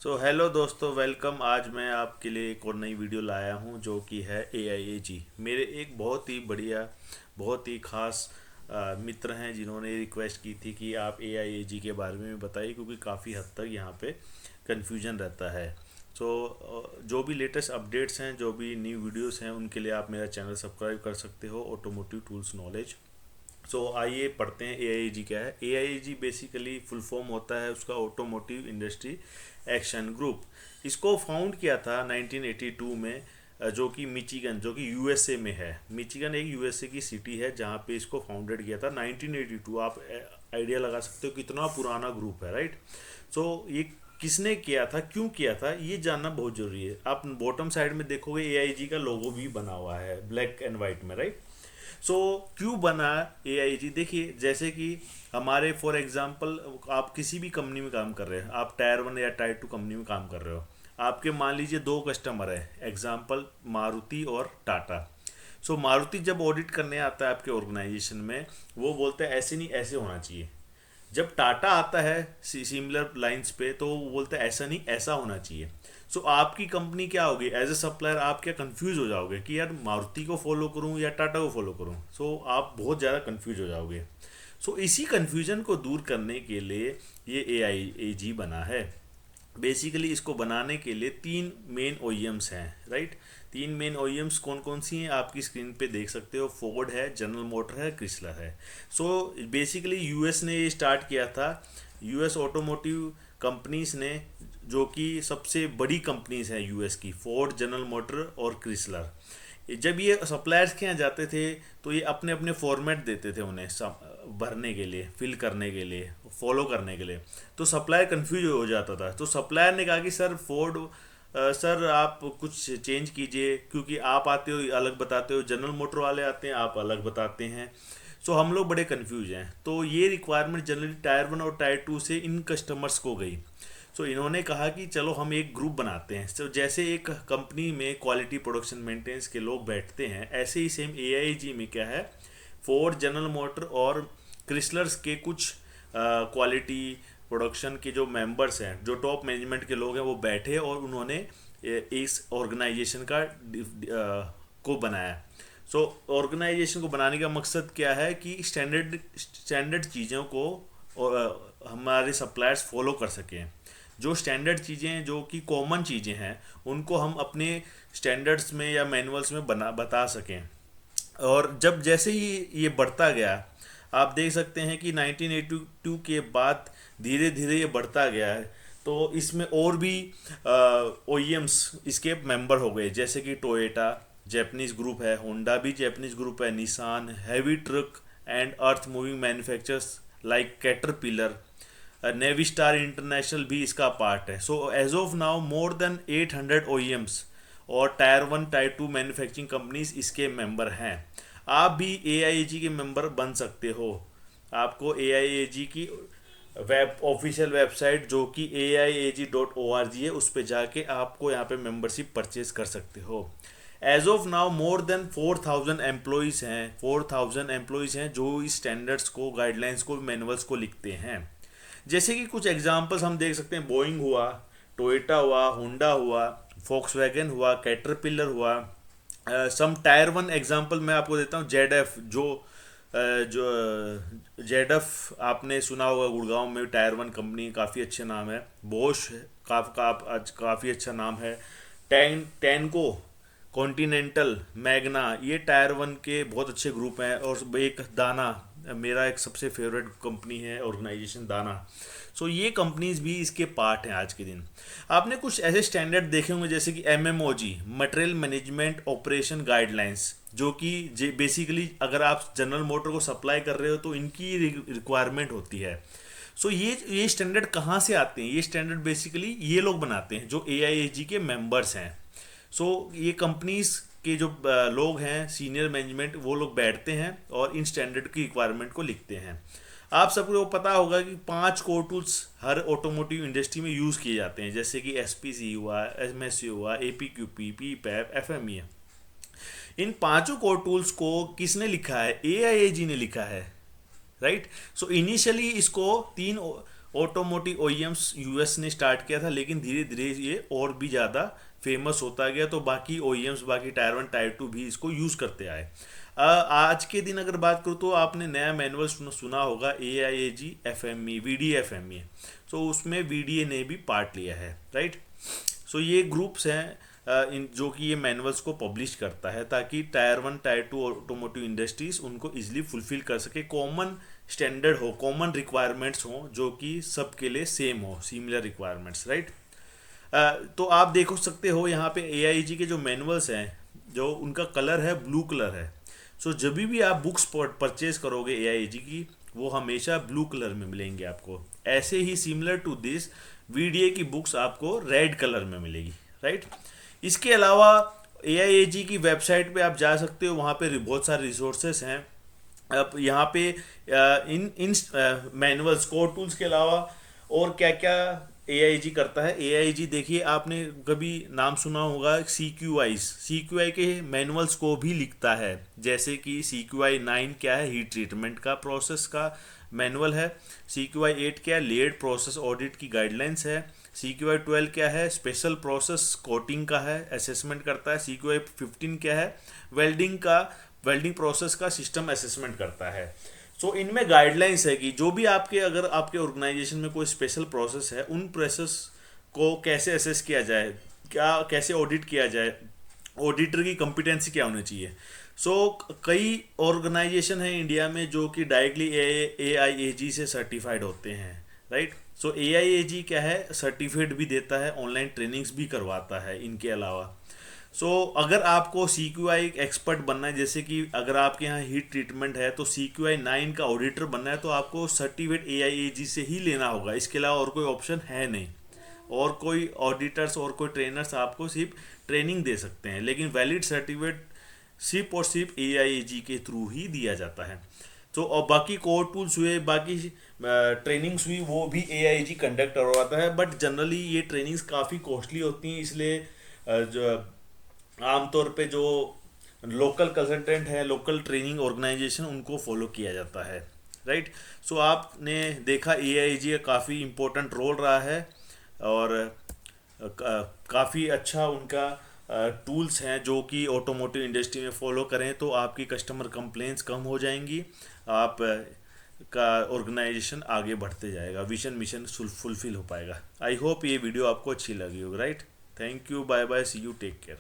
Hello दोस्तों, welcome. आज मैं आपके लिए एक और नई वीडियो लाया हूं जो कि है AIAG। मेरे एक बहुत ही बढ़िया, बहुत ही खास मित्र हैं जिन्होंने रिक्वेस्ट की थी कि आप AIAG के बारे में बताइए, क्योंकि काफ़ी हद तक यहाँ पे कन्फ्यूजन रहता है। जो भी लेटेस्ट अपडेट्स हैं, जो भी न्यू वीडियोस हैं, उनके लिए आप मेरा चैनल सब्सक्राइब कर सकते हो, ऑटोमोटिव टूल्स नॉलेज। आइए पढ़ते हैं AIAG क्या है। AIAG बेसिकली फुल फॉर्म होता है उसका ऑटोमोटिव इंडस्ट्री एक्शन ग्रुप। इसको फाउंड किया था 1982 में, जो कि मिचिगन, जो कि USA में है। मिचिगन एक USA की सिटी है जहाँ पे इसको फाउंडेड किया था 1982। आप आइडिया लगा सकते हो कितना पुराना ग्रुप है, राइट। ये किसने किया था, क्यों किया था, ये जानना बहुत ज़रूरी है। आप बॉटम साइड में देखोगे AIG का लोगो भी बना हुआ है ब्लैक एंड वाइट में, राइट। सो क्यों बना AIG? देखिए, जैसे कि हमारे फॉर एग्जांपल आप किसी भी कंपनी में काम कर रहे हैं, आप टायर 1 या टायर 2 कंपनी में काम कर रहे हो। आपके मान लीजिए दो कस्टमर है, एग्जांपल मारुति और टाटा। मारुति जब ऑडिट करने आता है आपके ऑर्गेनाइजेशन में, वो बोलते हैं ऐसे नहीं, ऐसे होना चाहिए। जब टाटा आता है सिमिलर लाइंस पे, तो वो बोलता है ऐसा नहीं, ऐसा होना चाहिए। आपकी कंपनी क्या होगी, एज ए सप्लायर आप क्या कंफ्यूज हो जाओगे कि यार मारुति को फॉलो करूं या टाटा को फॉलो करूं। आप बहुत ज़्यादा कंफ्यूज हो जाओगे। इसी कंफ्यूजन को दूर करने के लिए ये AIAG बना है। बेसिकली इसको बनाने के लिए तीन मेन OEMs हैं, राइट। तीन मेन OEMs कौन कौन सी हैं आपकी स्क्रीन पे देख सकते हो। फोर्ड है, जनरल मोटर है, क्रिसलर है। बेसिकली US ने ये स्टार्ट किया था। US ऑटोमोटिव कंपनीज ने, जो कि सबसे बड़ी कंपनीज हैं US की, फोर्ड, जनरल मोटर और क्रिसलर। जब ये सप्लायर्स के यहाँ जाते थे तो ये अपने अपने फॉर्मेट देते थे उन्हें भरने के लिए, फिल करने के लिए, फॉलो करने के लिए। तो सप्लायर कंफ्यूज हो जाता था। तो सप्लायर ने कहा कि सर फोर्ड, सर आप कुछ चेंज कीजिए, क्योंकि आप आते हो अलग बताते हो, जनरल मोटर वाले आते हैं आप अलग बताते हैं। हम लोग बड़े कंफ्यूज हैं। तो ये रिक्वायरमेंट जनरली टायर 1 और टायर 2 से इन कस्टमर्स को गई। इन्होंने कहा कि चलो हम एक ग्रुप बनाते हैं। जैसे एक कंपनी में क्वालिटी, प्रोडक्शन, मेंटेनेंस के लोग बैठते हैं, ऐसे ही सेम AIG में क्या है, फोर्ड, जनरल मोटर और क्रिसलर्स के कुछ क्वालिटी, प्रोडक्शन के जो मेंबर्स हैं, जो टॉप मैनेजमेंट के लोग हैं, वो बैठे और उन्होंने इस ऑर्गेनाइजेशन को बनाया। ऑर्गेनाइजेशन को बनाने का मकसद क्या है कि स्टैंडर्ड स्टैंडर्ड चीज़ों को हमारे सप्लायर्स फॉलो कर सकें। जो स्टैंडर्ड चीज़ें, जो कि कॉमन चीज़ें हैं, उनको हम अपने स्टैंडर्ड्स में या मैनुअल्स में बता सकें। और जब जैसे ही ये बढ़ता गया, आप देख सकते हैं कि 1982 के बाद धीरे धीरे ये बढ़ता गया है। तो इसमें और भी OEMs इसके मेंबर हो गए, जैसे कि टोयोटा जैपनीज ग्रुप है, होंडा भी जैपनीज ग्रुप है, Nissan, heavy truck and earth moving manufacturers like Caterpillar, Navistar International भी इसका पार्ट है। As of now more than 800 OEMs और टायर 1 टायर 2 मैन्युफैक्चरिंग कंपनीज इसके मेंबर हैं। आप भी AIAG के मेंबर बन सकते हो। आपको AIAG की ऑफिशियल वेबसाइट, जो कि aiag.org है, उस पर जाके आपको यहाँ पे मेंबरशिप परचेज कर सकते हो। As of now more than 4000 employees हैं, 4000 एम्प्लॉयज़ हैं जो इस स्टैंडर्ड्स को, गाइडलाइंस को, मैनुअल्स को लिखते हैं। जैसे कि कुछ एग्जांपल्स हम देख सकते हैं, बोइंग हुआ, टोयोटा हुआ, होंडा हुआ, फोक्सवैगन हुआ, कैटरपिलर हुआ। सम टायर 1 एग्जांपल मैं आपको देता हूँ, ZF, जो ZF आपने सुना होगा, गुड़गांव में टायर 1 कंपनी, काफ़ी अच्छे नाम है। बोश काफ़ी अच्छा नाम है। टैनको, कॉन्टिनेंटल, मैग्ना, ये टायर 1 के बहुत अच्छे ग्रुप हैं। और एक दाना, मेरा एक सबसे फेवरेट कंपनी है, ऑर्गेनाइजेशन दाना। ये कंपनीज भी इसके पार्ट हैं आज के दिन। आपने कुछ ऐसे स्टैंडर्ड देखे होंगे, जैसे कि MMOG, material management operation guidelines, जो कि बेसिकली अगर आप जनरल मोटर को सप्लाई कर रहे हो तो इनकी रिक्वायरमेंट होती है। ये स्टैंडर्ड कहाँ से आते हैं? ये स्टैंडर्ड बेसिकली ये लोग बनाते हैं जो AIAG के मेंबर्स हैं। ये कंपनीज के जो लोग हैं, सीनियर मैनेजमेंट, वो लोग बैठते हैं और इन स्टैंडर्ड की रिक्वायरमेंट को लिखते हैं। आप सबको पता होगा कि 5 कोर टूल्स हर ऑटोमोटिव इंडस्ट्री में यूज़ किए जाते हैं, जैसे कि SPC हुआ, MSC हुआ, APQP, PPAP, FME। इन पांचों कोर टूल्स को किसने लिखा है? AIAG ने लिखा है, राइट। इनिशियली इसको तीन ऑटोमोटिव ओईएम्स यूएस ने स्टार्ट किया था, लेकिन धीरे धीरे ये और भी ज़्यादा फेमस होता गया, तो बाकी ओईएम्स, बाकी टायर 1 टायर 2 भी इसको यूज़ करते आए। आज के दिन अगर बात करूँ तो आपने नया मैनुअल सुना होगा, AIAG-FME, VDA-FME। सो उसमें VDA ने भी पार्ट लिया है, राइट। सो ये ग्रुप्स हैं इन जो कि ये मैनुअल्स को पब्लिश करता है, ताकि टायर 1 टायर 2 ऑटोमोटिव इंडस्ट्रीज उनको इजीली फुलफिल कर सके, कॉमन स्टैंडर्ड हो, कॉमन रिक्वायरमेंट्स हो, जो कि सबके लिए सेम हो, सिमिलर रिक्वायरमेंट्स, राइट। तो आप देख सकते हो यहाँ पे AIG के जो मैनुअल्स हैं, जो उनका कलर है ब्लू कलर है। सो जब भी आप बुक्स परचेज करोगे AIG की, वो हमेशा ब्लू कलर में मिलेंगे आपको। ऐसे ही सिमिलर टू दिस VDA की बुक्स आपको रेड कलर में मिलेगी, राइट। इसके अलावा AIAG की वेबसाइट पे आप जा सकते हो, वहाँ पे बहुत सारे रिसोर्सेस हैं। अब यहाँ पे इन इन मैनुअल्स, कोर टूल्स के अलावा और क्या क्या AIG करता है। AIG देखिए, आपने कभी नाम सुना होगा CQI के मैनुअल्स को भी लिखता है, जैसे कि CQI 9 क्या है, हीट ट्रीटमेंट का प्रोसेस का मैनुअल है। CQI 8 क्या है, लेड प्रोसेस ऑडिट की गाइडलाइंस है। CQI 12 क्या है, स्पेशल प्रोसेस कोटिंग का है, असेसमेंट करता है। CQI 15 क्या है, वेल्डिंग प्रोसेस का सिस्टम असेसमेंट करता है। सो इनमें गाइडलाइंस है कि जो भी अगर आपके ऑर्गेनाइजेशन में कोई स्पेशल प्रोसेस है, उन प्रोसेस को कैसे असेस किया जाए, क्या कैसे ऑडिट किया जाए, ऑडिटर की कंपिटेंसी क्या होनी चाहिए। सो कई ऑर्गेनाइजेशन है इंडिया में जो कि डायरेक्टली AIAG से सर्टिफाइड होते हैं, राइट। सो AIAG क्या है, सर्टिफिकेट भी देता है, ऑनलाइन ट्रेनिंग्स भी करवाता है इनके अलावा। अगर आपको CQI एक्सपर्ट बनना है, जैसे कि अगर आपके यहाँ हीट ट्रीटमेंट है, तो CQI 9 का ऑडिटर बनना है, तो आपको सर्टिफिकेट AIAG से ही लेना होगा। इसके अलावा और कोई ऑप्शन है नहीं। और कोई ऑडिटर्स और कोई ट्रेनर्स आपको सिर्फ ट्रेनिंग दे सकते हैं, लेकिन वैलिड सर्टिफिकेट सिर्फ और सिर्फ AIAG के थ्रू ही दिया जाता है। और बाकी कोर टूल्स हुए, बाकी ट्रेनिंग्स हुई, वो भी AIAG कंडक्ट करवाता है। बट जनरली ये ट्रेनिंग्स काफ़ी कॉस्टली होती हैं, इसलिए जो आमतौर पे जो लोकल कंसल्टेंट है, लोकल ट्रेनिंग ऑर्गेनाइजेशन, उनको फॉलो किया जाता है, राइट। आपने देखा AIG का काफ़ी इम्पोर्टेंट रोल रहा है, और काफ़ी अच्छा उनका टूल्स हैं जो कि ऑटोमोटिव इंडस्ट्री में फॉलो करें तो आपकी कस्टमर कंप्लेंट्स कम हो जाएंगी, आप का ऑर्गेनाइजेशन आगे बढ़ते जाएगा, विजन मिशन फुलफिल हो पाएगा। आई होप ये वीडियो आपको अच्छी लगी होगी, right. Thank you, bye bye, see you, take care.